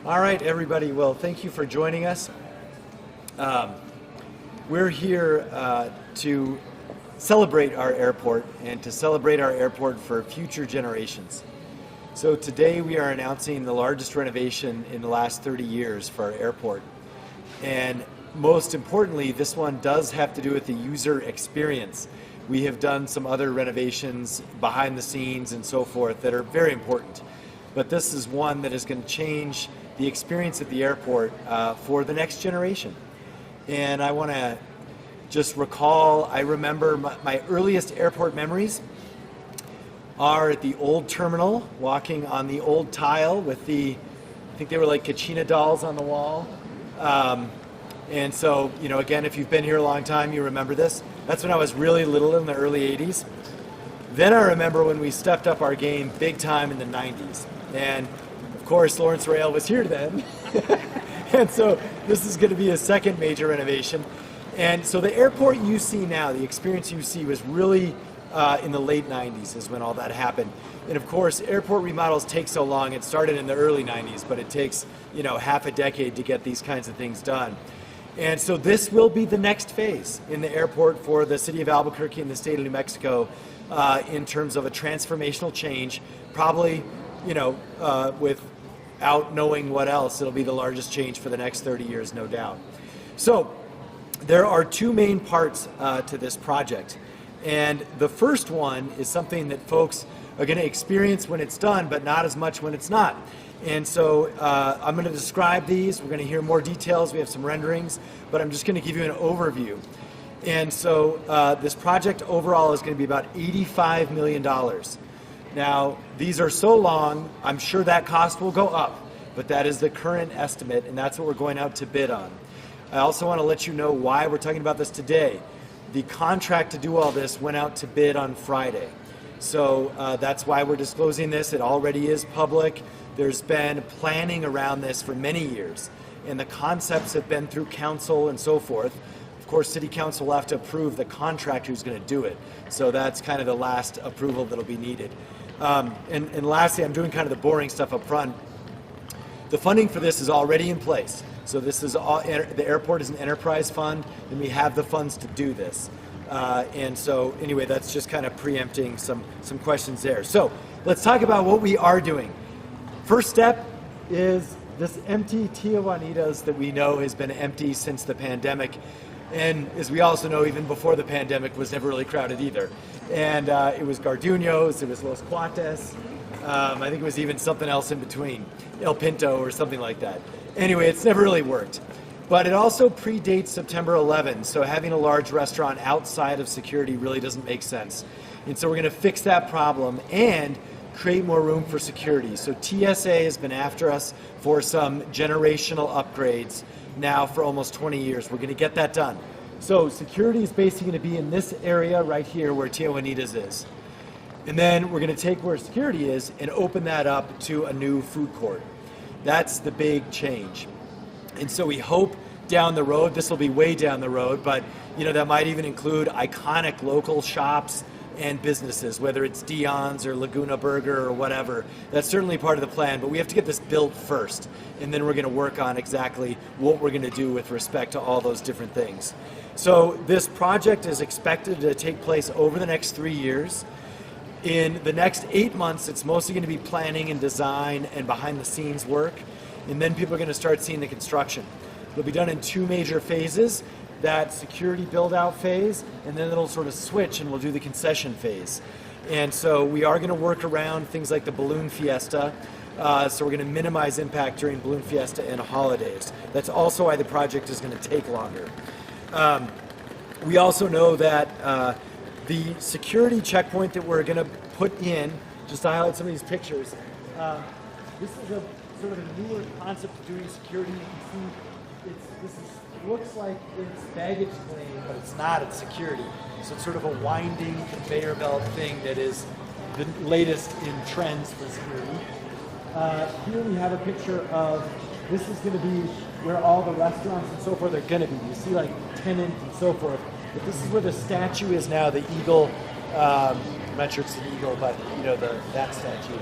All right, everybody. Well, thank you for joining us. We're here to celebrate our airport and to celebrate our airport for future generations. So today we are announcing the largest renovation in the last 30 years for our airport. And most importantly, this one does have to do with the user experience. We have done some other renovations behind the scenes and so forth that are very important. But this is one that is going to change the experience at the airport for the next generation. And I want to just recall, I remember my earliest airport memories are at the old terminal, walking on the old tile with the, I think they were like Kachina dolls on the wall. And so, you know, again, if you've been here a long time, you remember this. That's when I was really little in the early 80s. Then I remember when we stepped up our game big time in the 90s. And of course, Lawrence Rael was here then. And so this is going to be a second major renovation. And so the airport you see now, the experience you see was really in the late 90s is when all that happened. And of course, airport remodels take so long. It started in the early 90s, but it takes, you know, half a decade to get these kinds of things done. And so this will be the next phase in the airport for the city of Albuquerque and the state of New Mexico in terms of a transformational change. Probably, you know, without knowing what else, it'll be the largest change for the next 30 years, no doubt. So there are two main parts to this project. And the first one is something that folks are going to experience when it's done, but not as much when it's not. And so I'm going to describe these. We're going to hear more details. We have some renderings, but I'm just going to give you an overview. And so this project overall is going to be about $85 million. Now, these are so long, I'm sure that cost will go up, but that is the current estimate, and that's what we're going out to bid on. I also want to let you know why we're talking about this today. The contract to do all this went out to bid on Friday. So that's why we're disclosing this. It already is public. There's been planning around this for many years, and the concepts have been through council and so forth. Of course, City Council will have to approve the contractor who's going to do it. So that's kind of the last approval that'll be needed. And lastly, I'm doing kind of the boring stuff up front. The funding for this is already in place. So this is all, the airport is an enterprise fund, and we have the funds to do this. And so anyway, that's just kind of preempting some questions there. So let's talk about what we are doing. First step is this empty Tia Juanitas that we know has been empty since the pandemic. And as we also know, even before the pandemic was never really crowded either. And it was Garduño's, it was Los Cuates, I think it was even something else in between, El Pinto or something like that. Anyway, it's never really worked. But it also predates September 11, so having a large restaurant outside of security really doesn't make sense. And so we're going to fix that problem and create more room for security. So TSA has been after us for some generational upgrades now for almost 20 years. We're going to get that done. So security is basically going to be in this area right here where Tia Juanitas is. And then we're going to take where security is and open that up to a new food court. That's the big change. And so we hope down the road, this will be way down the road, but you know, that might even include iconic local shops and businesses, whether it's Dion's or Laguna Burger or whatever. That's certainly part of the plan, but we have to get this built first, and then we're going to work on exactly what we're going to do with respect to all those different things. So this project is expected to take place over the next 3 years. In the next 8 months, it's mostly going to be planning and design and behind the scenes work, and then people are going to start seeing the construction. It'll be done in 2 major phases. That security build-out phase, and then it'll sort of switch and we'll do the concession phase. And so we are going to work around things like the balloon fiesta, so we're going to minimize impact during balloon fiesta and holidays. That's also why the project is going to take longer. We also know that the security checkpoint that we're going to put in, just to highlight some of these pictures, this is a sort of a newer concept of doing security. You can see looks like it's baggage claim, but it's not, it's security. So it's sort of a winding conveyor belt thing that is the latest in trends for security. Here we have a picture of, this is going to be where all the restaurants and so forth are going to be. You see like tenant and so forth. But this is where the statue is now, the eagle not sure it's an eagle, but that statue.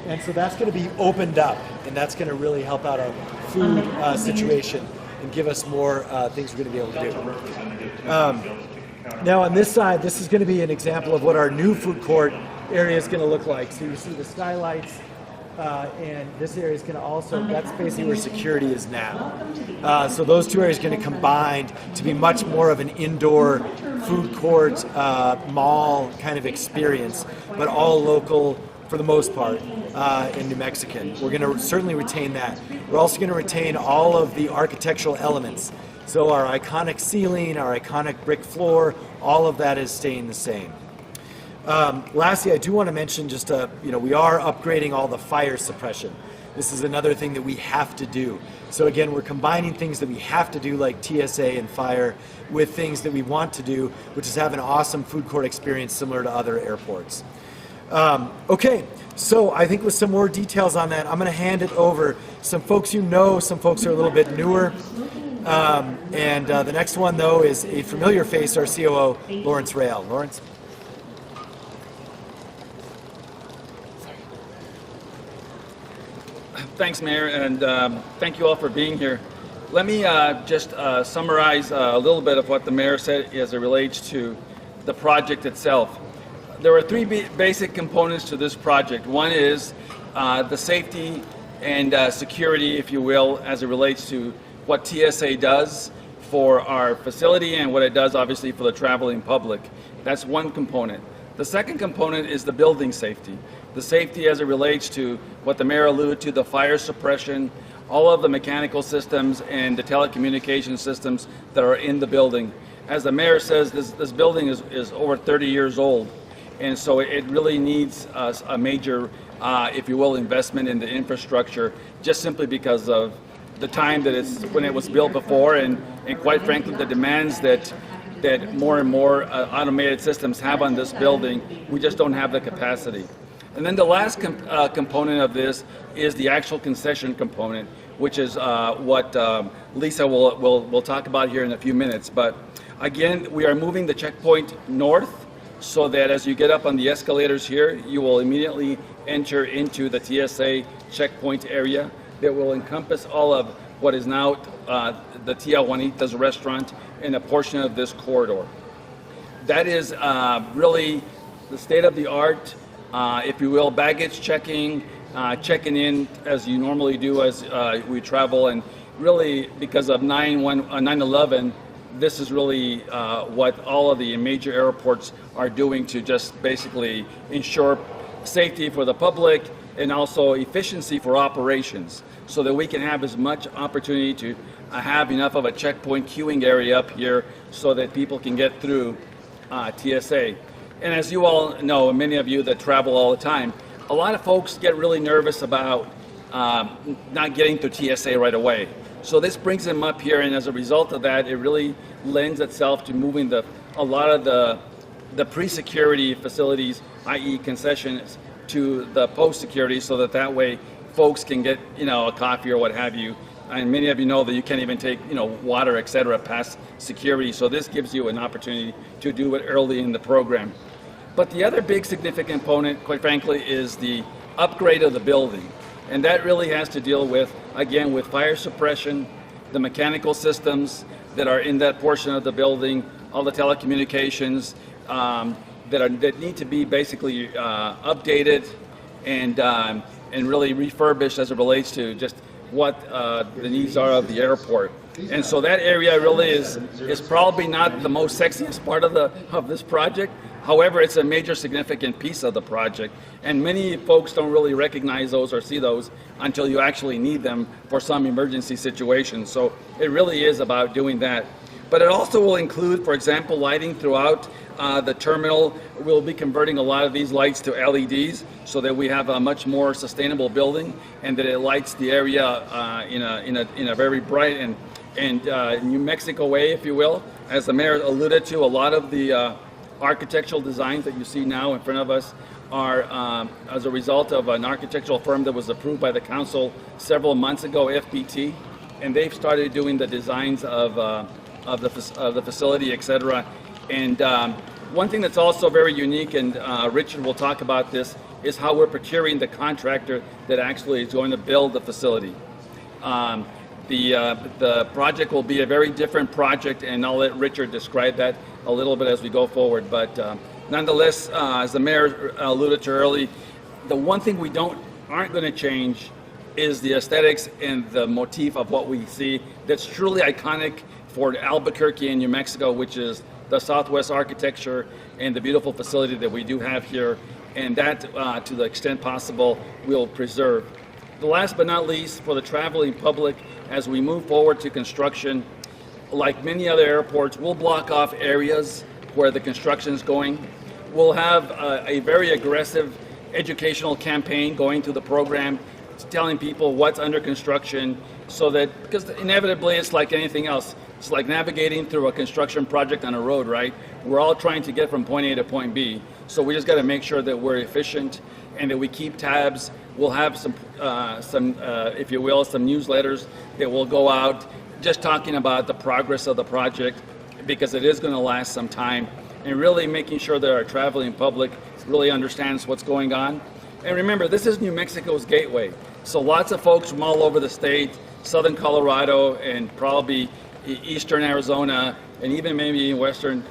And so that's going to be opened up, and that's going to really help out our food situation and give us more things we're going to be able to do. Now on this side, this is going to be an example of what our new food court area is going to look like. So you see the skylights, and this area is going to also, that's basically where security is now. So those two areas are going to combine to be much more of an indoor food court, mall kind of experience, but all local for the most part in New Mexican. We're going to certainly retain that. We're also going to retain all of the architectural elements. So our iconic ceiling, our iconic brick floor, all of that is staying the same. Lastly, I do want to mention just, we are upgrading all the fire suppression. This is another thing that we have to do. So again, we're combining things that we have to do like TSA and fire with things that we want to do, which is have an awesome food court experience similar to other airports. Okay, so I think with some more details on that, I'm going to hand it over. Some folks some folks are a little bit newer. The next one, though, is a familiar face, our COO, Lawrence Rael. Lawrence? Thanks, Mayor, and thank you all for being here. Let me just summarize a little bit of what the Mayor said as it relates to the project itself. There are three basic components to this project. One is the safety and security, if you will, as it relates to what TSA does for our facility and what it does, obviously, for the traveling public. That's one component. The second component is the building safety. The safety as it relates to what the Mayor alluded to, the fire suppression, all of the mechanical systems and the telecommunication systems that are in the building. As the Mayor says, this building is over 30 years old. And so it really needs a major, if you will, investment in the infrastructure, just simply because of the time that when it was built before, and quite frankly, the demands that more and more automated systems have on this building. We just don't have the capacity. And then the last component of this is the actual concession component, which is what Lisa will talk about here in a few minutes. But again, we are moving the checkpoint north, so that as you get up on the escalators here, you will immediately enter into the TSA checkpoint area that will encompass all of what is now the Tia Juanita's restaurant and a portion of this corridor. That is really the state of the art, if you will, baggage checking, checking in as you normally do as we travel, and really because of 9/11, this is really what all of the major airports are doing to just basically ensure safety for the public and also efficiency for operations, so that we can have as much opportunity to have enough of a checkpoint queuing area up here so that people can get through TSA. And as you all know, many of you that travel all the time, a lot of folks get really nervous about not getting through TSA right away. So this brings them up here, and as a result of that, it really lends itself to moving a lot of the pre-security facilities, i.e. concessions, to the post-security, so that way folks can get a coffee or what have you. And many of you know that you can't even take water, etc. past security. So this gives you an opportunity to do it early in the program. But the other big significant component, quite frankly, is the upgrade of the building. And that really has to deal with, again, with fire suppression, the mechanical systems that are in that portion of the building, all the telecommunications that need to be basically updated and really refurbished as it relates to just what the needs are of the airport. And so that area really is probably not the most sexiest part of this project. However, it's a major significant piece of the project, and many folks don't really recognize those or see those until you actually need them for some emergency situations. So it really is about doing that. But it also will include, for example, lighting throughout the terminal. We'll be converting a lot of these lights to LEDs so that we have a much more sustainable building, and that it lights the area in a very bright and New Mexico way, if you will. As the mayor alluded to, a lot of the architectural designs that you see now in front of us are as a result of an architectural firm that was approved by the council several months ago, FBT, and they've started doing the designs of the facility, etc. And One thing that's also very unique, and Richard will talk about this, is how we're procuring the contractor that actually is going to build the facility. The project will be a very different project, and I'll let Richard describe that a little bit as we go forward. But nonetheless, as the mayor alluded to earlier, the one thing we aren't going to change is the aesthetics and the motif of what we see that's truly iconic for Albuquerque in New Mexico, which is the Southwest architecture and the beautiful facility that we do have here, and that, to the extent possible, we'll preserve. The last but not least, for the traveling public, as we move forward to construction, like many other airports, we'll block off areas where the construction is going. We'll have a very aggressive educational campaign going through the program, telling people what's under construction, so that, because inevitably it's like anything else. It's like navigating through a construction project on a road, right? We're all trying to get from point A to point B. So we just got to make sure that we're efficient and that we keep tabs. We'll have some, if you will, some newsletters that will go out just talking about the progress of the project, because it is going to last some time, and really making sure that our traveling public really understands what's going on. And remember, this is New Mexico's gateway. So lots of folks from all over the state, southern Colorado, and probably eastern Arizona, and even maybe western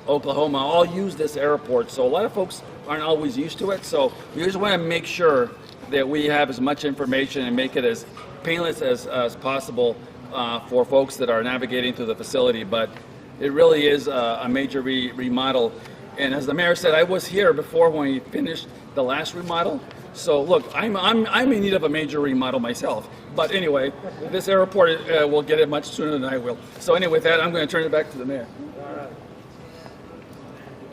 Oklahoma, all use this airport. So a lot of folks aren't always used to it. So we just want to make sure that we have as much information and make it as painless as possible for folks that are navigating through the facility. But it really is a major remodel. And as the mayor said, I was here before when we finished the last remodel. So look, I'm in need of a major remodel myself. But anyway, this airport will get it much sooner than I will. So anyway, with that, I'm going to turn it back to the mayor.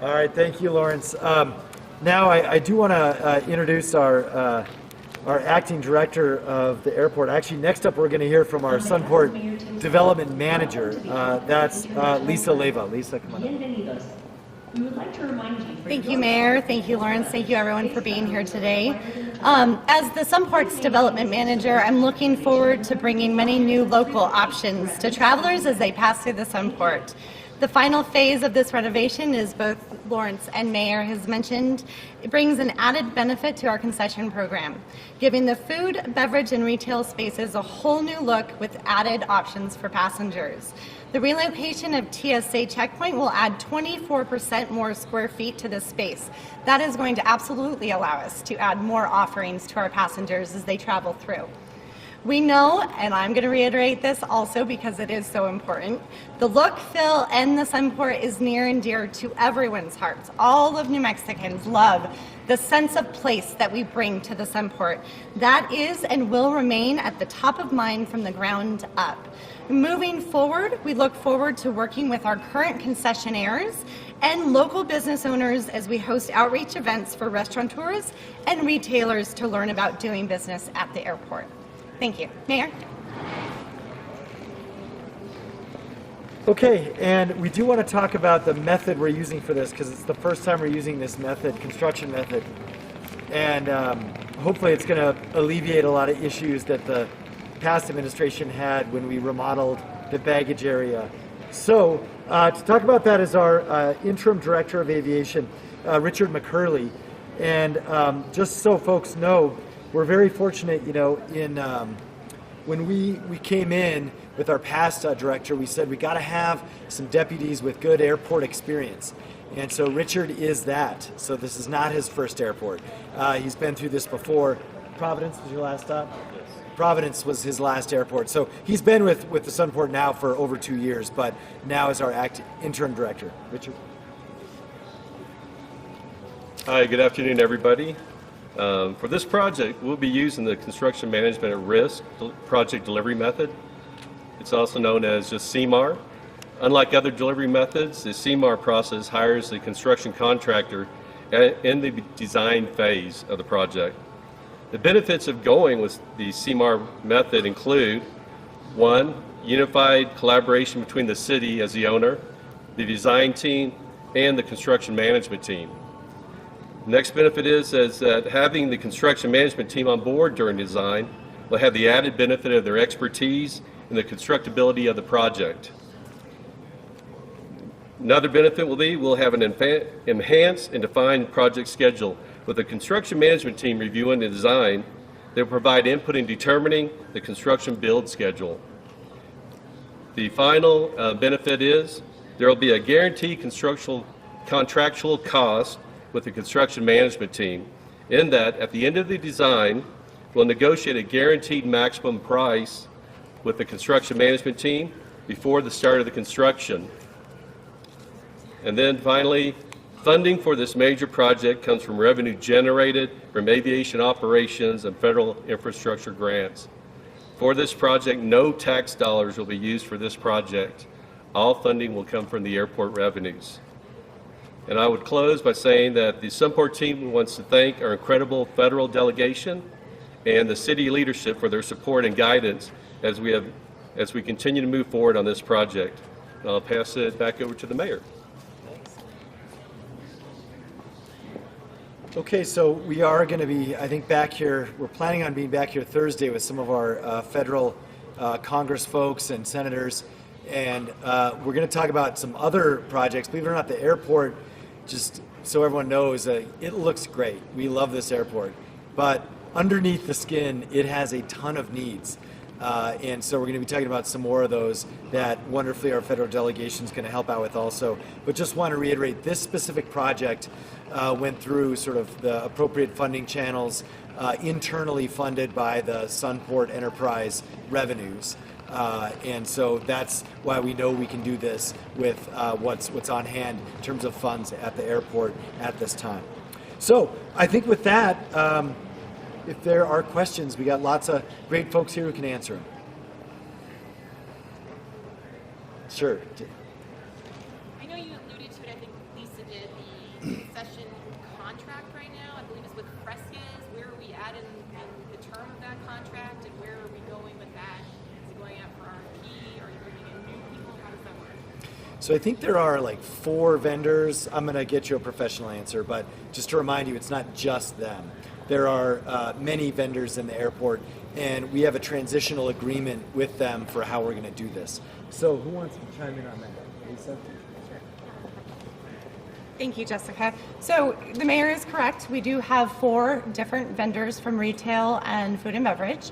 All right, thank you, Lawrence. Now I do want to introduce our acting director of the airport. Actually, next up we're going to hear from our Sunport development manager. That's Leyva. Lisa, come on up. We would like to remind you. Thank you, Mayor. Thank you, Lawrence. Thank you, everyone, for being here today. As the Sunport's development manager, I'm looking forward to bringing many new local options to travelers as they pass through the Sunport. The final phase of this renovation, as both Lawrence and Mayor has mentioned, it brings an added benefit to our concession program, giving the food, beverage, and retail spaces a whole new look with added options for passengers. The relocation of TSA checkpoint will add 24% more square feet to this space. That is going to absolutely allow us to add more offerings to our passengers as they travel through. We know, and I'm going to reiterate this also because it is so important, the look, feel, and the Sunport is near and dear to everyone's hearts. All of New Mexicans love the sense of place that we bring to the Sunport. That is and will remain at the top of mind from the ground up. Moving forward, we look forward to working with our current concessionaires and local business owners as we host outreach events for restaurateurs and retailers to learn about doing business at the airport. Thank you. Mayor? Okay, and we do want to talk about the method we're using for this, because it's the first time we're using this method, construction method. And hopefully it's going to alleviate a lot of issues that the past administration had when we remodeled the baggage area. So to talk about that is our Interim Director of Aviation, Richard McCurley. And just so folks know, we're very fortunate, you know, in when we came in with our past director, we said we got to have some deputies with good airport experience. And so Richard is that. So this is not his first airport. He's been through this before. Providence was your last stop? Yes. Providence was his last airport. So he's been with the Sunport now for over 2 years, but now is our interim director. Richard? Hi, good afternoon, everybody. For this project, we'll be using the Construction Management at Risk project delivery method. It's also known as just CMAR. Unlike other delivery methods, the CMAR process hires the construction contractor in the design phase of the project. The benefits of going with the CMAR method include: 1, unified collaboration between the city as the owner, the design team, and the construction management team. Next benefit is that having the construction management team on board during design will have the added benefit of their expertise in the constructability of the project. Another benefit will be we'll have an enhanced and defined project schedule with the construction management team reviewing the design. They'll provide input in determining the construction build schedule. The final benefit is there will be a guaranteed contractual cost with the construction management team, in that at the end of the design, we'll negotiate a guaranteed maximum price with the construction management team before the start of the construction. And then finally, funding for this major project comes from revenue generated from aviation operations and federal infrastructure grants. For this project, no tax dollars will be used for this project. All funding will come from the airport revenues. And I would close by saying that the Sunport team wants to thank our incredible federal delegation and the city leadership for their support and guidance as we continue to move forward on this project. And I'll pass it back over to the mayor. Okay, so we are going to be, I think, back here. We're planning on being back here Thursday with some of our federal Congress folks and senators, and we're going to talk about some other projects. Believe it or not, the airport, just so everyone knows, it looks great. We love this airport, but underneath the skin, it has a ton of needs. And so we're going to be talking about some more of those that wonderfully our federal delegation is going to help out with also. But just want to reiterate, this specific project went through sort of the appropriate funding channels, internally funded by the Sunport enterprise revenues. And so that's why we know we can do this with what's on hand in terms of funds at the airport at this time. So I think with that, if there are questions, we got lots of great folks here who can answer them. Sure. I know you alluded to it. I think Lisa did the concession contract right now. I believe it's with Fresca's. Where are we at in the term of that contract, and where are we going with that? Is it going out for RFP? Are you bringing in new people? How does that work? So I think there are like 4 vendors. I'm going to get you a professional answer, but just to remind you, it's not just them. There are many vendors in the airport, and we have a transitional agreement with them for how we're going to do this. So who wants to chime in on that? Lisa? Thank you, Jessica. So the mayor is correct. We do have 4 different vendors from retail and food and beverage.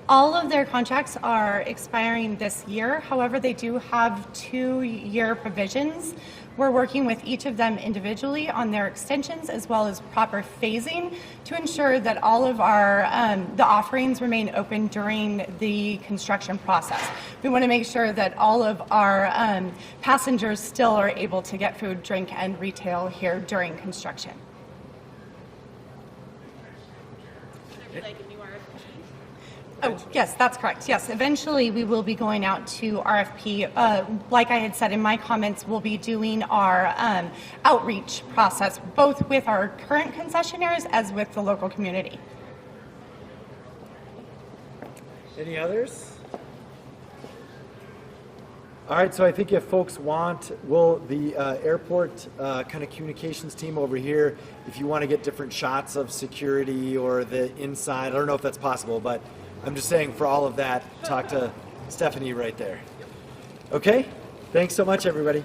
All of their contracts are expiring this year. However, they do have 2-year provisions. We're working with each of them individually on their extensions as well as proper phasing to ensure that all of our the offerings remain open during the construction process. We want to make sure that all of our passengers still are able to get food, drink, and retail here during construction. Would there be like a new RFP? Oh, yes, that's correct. Yes, eventually we will be going out to RFP. Like I had said in my comments, we'll be doing our outreach process, both with our current concessionaires as with the local community. Any others? All right, so I think if folks want, the airport kind of communications team over here, if you want to get different shots of security or the inside, I don't know if that's possible, but I'm just saying for all of that, talk to Stephanie right there. Okay, thanks so much, everybody.